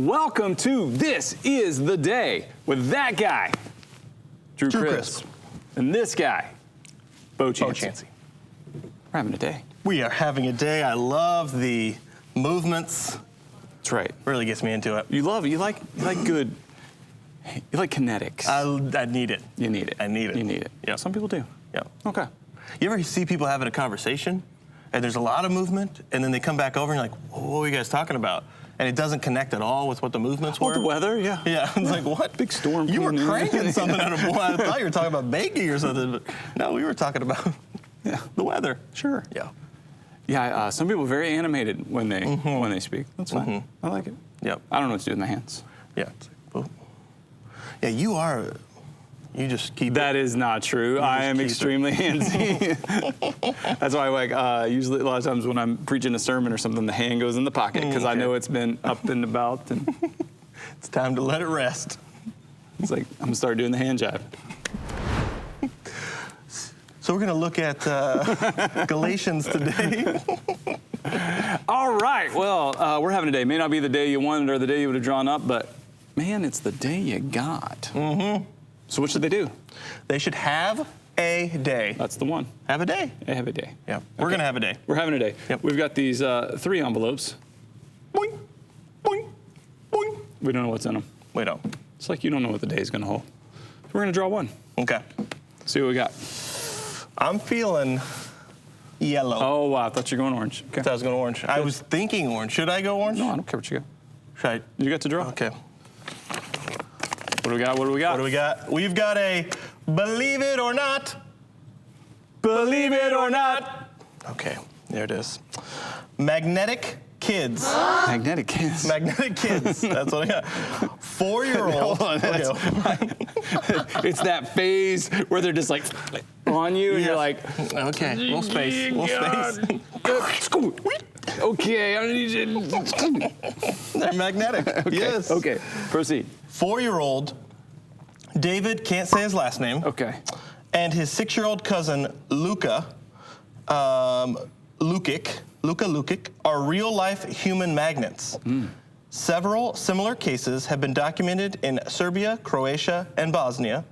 Welcome to This Is the Day with that guy, Drew Crisp, and this guy, Bo Chansey. We're having a day. We are having a day. I love the movements. That's right. Really gets me into it. You like good. You like kinetics. I need it. You need it. I need it. You need it. Yeah. Some people do. Yeah. Okay. You ever see people having a conversation, and there's a lot of movement, and then they come back over and you're like, what are you guys talking about? And it doesn't connect at all with what the movements were. The weather, yeah. Yeah, I was like, what? Big storm. You were coming in. cranking something out of boy. I thought you were talking about baking or something, but no, we were talking about the weather. Sure. Yeah. Yeah, some people are very animated when they speak. That's fine. I like it. Yep. I don't know what to do with my hands. Yeah. It's like, oh. Yeah, you just keep That is not true. I am extremely handsy. That's why, usually a lot of times when I'm preaching a sermon or something, the hand goes in the pocket because I know it's been up and about, and it's time to let it rest. it's like I'm gonna start doing the hand jive. So we're gonna look at Galatians today. All right. Well, we're having a day. May not be the day you wanted or the day you would have drawn up, but man, it's the day you got. So what should they do? They should have a day. That's the one. Have a day. They have a day. Yeah. We're going to have a day. We're having a day. Yep. We've got these 3 envelopes. Boing, boing, boing. We don't know what's in them. We don't. It's like you don't know what the day is going to hold. So we're going to draw one. Okay. See what we got. I'm feeling yellow. Oh, wow. I thought you were going orange. Okay. I was going orange. I was thinking orange. Should I go orange? No, I don't care what you got. Should I? You got to draw. Okay. What do we got? What do we got? What do we got? We've got a believe it or not. Believe it or not. Okay. There it is. Magnetic kids. Magnetic kids. Magnetic kids. That's what I got. 4-year-old. Hold on, it's that phase where they're just like on you, and you're like, okay, little space. Okay, I need you. They're magnetic. Okay. Yes. Okay, proceed. 4-year-old David, can't say his last name. Okay. And his 6-year-old cousin Luka Lukic are real-life human magnets. Several similar cases have been documented in Serbia, Croatia, and Bosnia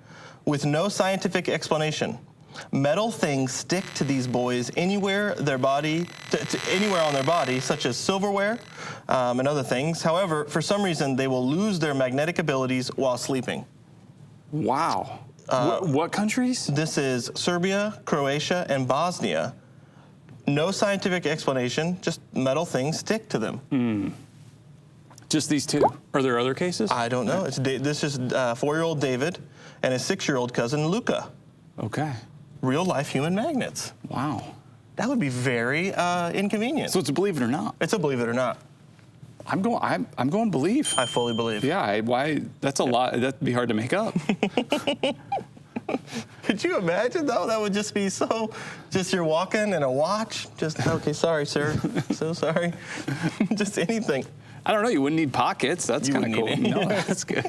with no scientific explanation. Metal things stick to these boys anywhere their body, anywhere on their body, such as silverware and other things. However, for some reason, they will lose their magnetic abilities while sleeping. Wow. What countries? This is Serbia, Croatia, and Bosnia. No scientific explanation, just metal things stick to them. Just these 2. Are there other cases? I don't know. This is 4-year-old David and his 6-year-old cousin Luka. Okay. Real-life human magnets. Wow. That would be very inconvenient. So it's a believe it or not. It's a believe it or not. I'm going believe. I fully believe. Yeah. Why? That's a lot. That'd be hard to make up. Could you imagine, though? That would just be so, just you're walking and a watch. Just, okay, sorry, sir. So sorry. Just anything. I don't know. You wouldn't need pockets. That's kind of cool. Need No, that's good.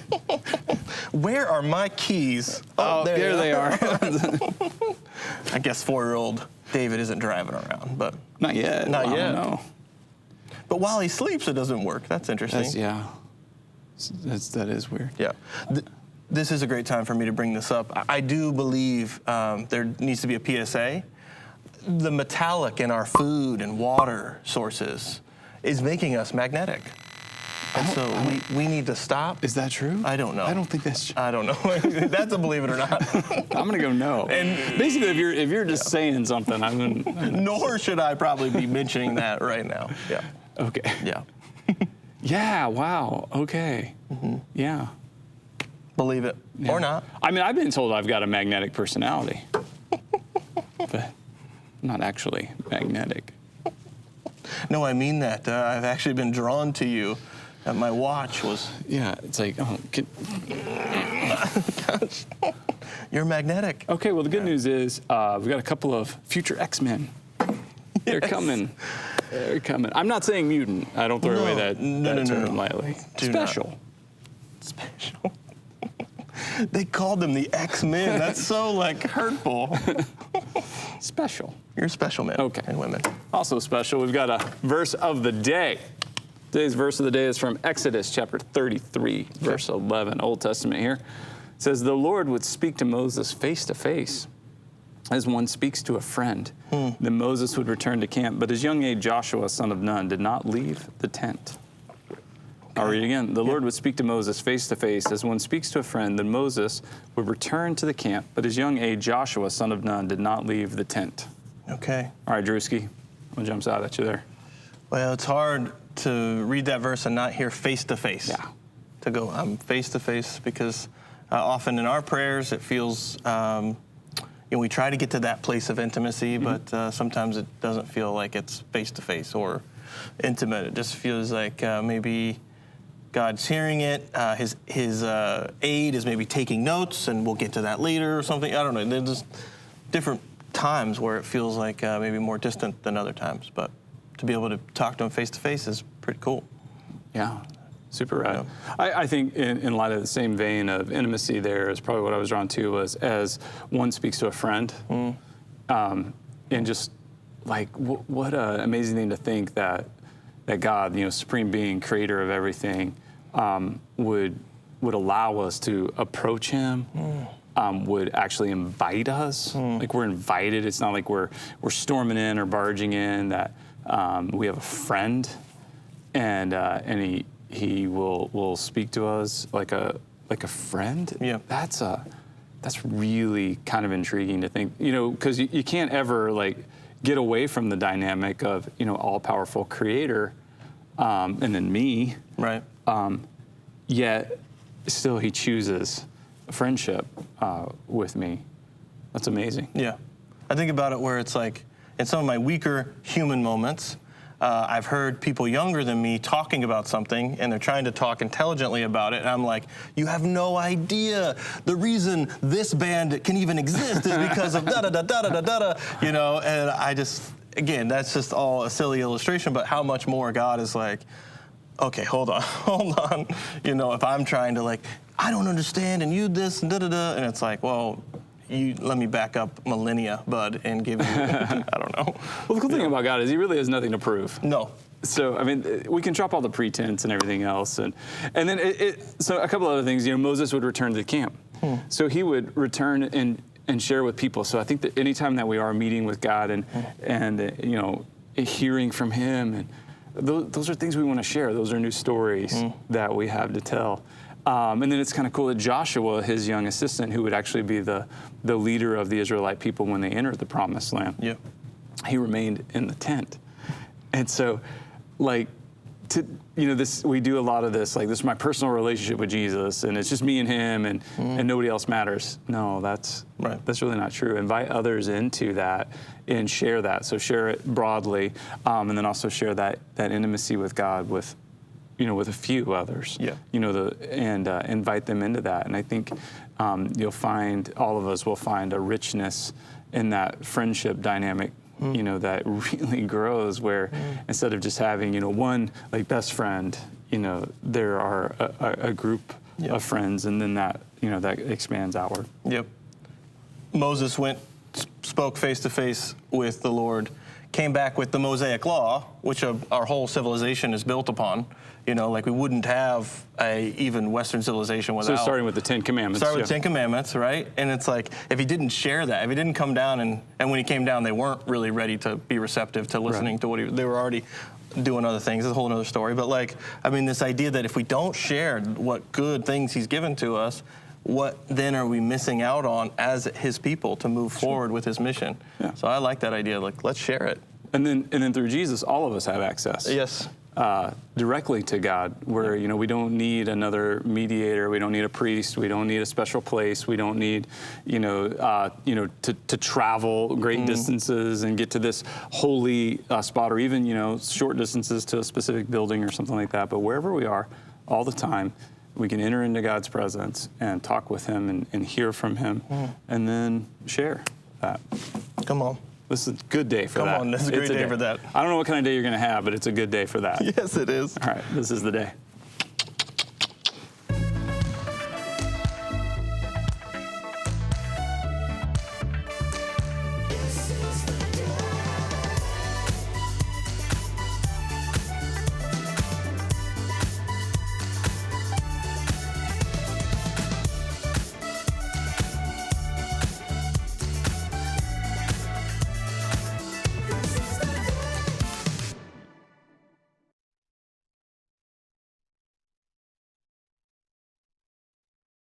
Where are my keys? Oh, there they are. I guess 4-year-old David isn't driving around, but Not yet. Not I yet. don't know. But while he sleeps, it doesn't work. That's interesting. That is weird. Yeah. This is a great time for me to bring this up. I do believe there needs to be a PSA. The metallic in our food and water sources is making us magnetic. And so we need to stop. Is that true? I don't know. I don't think that's true. I don't know. That's a believe it or not. I'm gonna go no. And basically, if you're just saying something, Nor should I probably be mentioning that right now. Yeah. Okay. Yeah. Yeah. Wow. Okay. Yeah. Believe it or not. I mean, I've been told I've got a magnetic personality, but I'm not actually magnetic. No, I mean that. I've actually been drawn to you. My watch was. Yeah. It's like, Gosh. You're magnetic. Okay. Well, the good news is we've got a couple of future X-Men. They're coming. They're coming. I'm not saying mutant. I don't throw away that term lightly. Special. Special. They called them the X-Men. That's so, hurtful. Special. You're special, men Okay. and women. Also special, we've got a verse of the day. Today's verse of the day is from Exodus chapter 33, verse 11, Old Testament here. It says, the Lord would speak to Moses face to face as one speaks to a friend. Then Moses would return to camp, but his young aide Joshua, son of Nun, did not leave the tent. I'll read it again. The Lord would speak to Moses face to face as one speaks to a friend. Then Moses would return to the camp, but his young aide Joshua, son of Nun, did not leave the tent. Okay. All right, Drewski, what jumps out at you there? Well, it's hard to read that verse and not hear face to face. Yeah. To go, I'm face to face, because often in our prayers it feels, we try to get to that place of intimacy, but sometimes it doesn't feel like it's face to face or intimate. It just feels like maybe God's hearing it. His aide is maybe taking notes, and we'll get to that later or something. I don't know. There's just different times where it feels like maybe more distant than other times, but to be able to talk to him face to face is pretty cool. Yeah, super rad. Yeah. I think in light of the same vein of intimacy there is probably what I was drawn to was as one speaks to a friend. And just like, what an amazing thing to think that God, supreme being, creator of everything, would allow us to approach him, would actually invite us. Like we're invited. It's not like we're storming in or barging in, that we have a friend, and he will speak to us like a friend. Yeah. That's really kind of intriguing to think, because you can't ever get away from the dynamic of all powerful creator, and then me. Right. Yet still he chooses friendship with me. That's amazing. Yeah. I think about it where it's like, in some of my weaker human moments, I've heard people younger than me talking about something, and they're trying to talk intelligently about it, and I'm like, you have no idea. The reason this band can even exist is because of da-da-da-da-da-da-da, and I just, again, that's just all a silly illustration, but how much more God is like, okay, hold on. If I'm trying to I don't understand, and you this, and da-da-da, and it's like, well, you let me back up millennia, bud, and give you, I don't know. Well, the cool thing about God is he really has nothing to prove. No. So, we can drop all the pretense and everything else. And then so a couple other things, Moses would return to the camp. So he would return and share with people. So I think that anytime that we are meeting with God and hearing from him, and those are things we want to share. Those are new stories that we have to tell. And then it's kind of cool that Joshua, his young assistant, who would actually be the leader of the Israelite people when they entered the Promised Land, he remained in the tent. And so, this, we do a lot of this, this is my personal relationship with Jesus, and it's just me and him, and nobody else matters. No, that's really not true. Invite others into that and share that. So share it broadly, and then also share that intimacy with God with a few others, and invite them into that. And I think you'll find, all of us will find a richness in that friendship dynamic, that really grows, where instead of just having, one best friend, there are a group of friends, and then that, that expands outward. Yep. Moses spoke face to face with the Lord, came back with the Mosaic Law, which our whole civilization is built upon. We wouldn't have even Western civilization without. So starting with the Ten Commandments. Start with the Ten Commandments, right? And it's like, if he didn't share that, if he didn't come down, and when he came down, they weren't really ready to be receptive to listening to what they were already doing other things. It's a whole other story. But this idea that if we don't share what good things he's given to us, what then are we missing out on as his people to move forward with his mission? Yeah. So I like that idea. Let's share it. And then through Jesus, all of us have access. Yes. Directly to God, where we don't need another mediator, we don't need a priest, we don't need a special place, we don't need to travel great distances and get to this holy spot, or even short distances to a specific building or something like that. But wherever we are, all the time, we can enter into God's presence and talk with him and hear from him, and then share that. Come on. This is a good day for that. Come on, this is a great day for that. I don't know what kind of day you're going to have, but it's a good day for that. Yes, it is. All right, this is the day.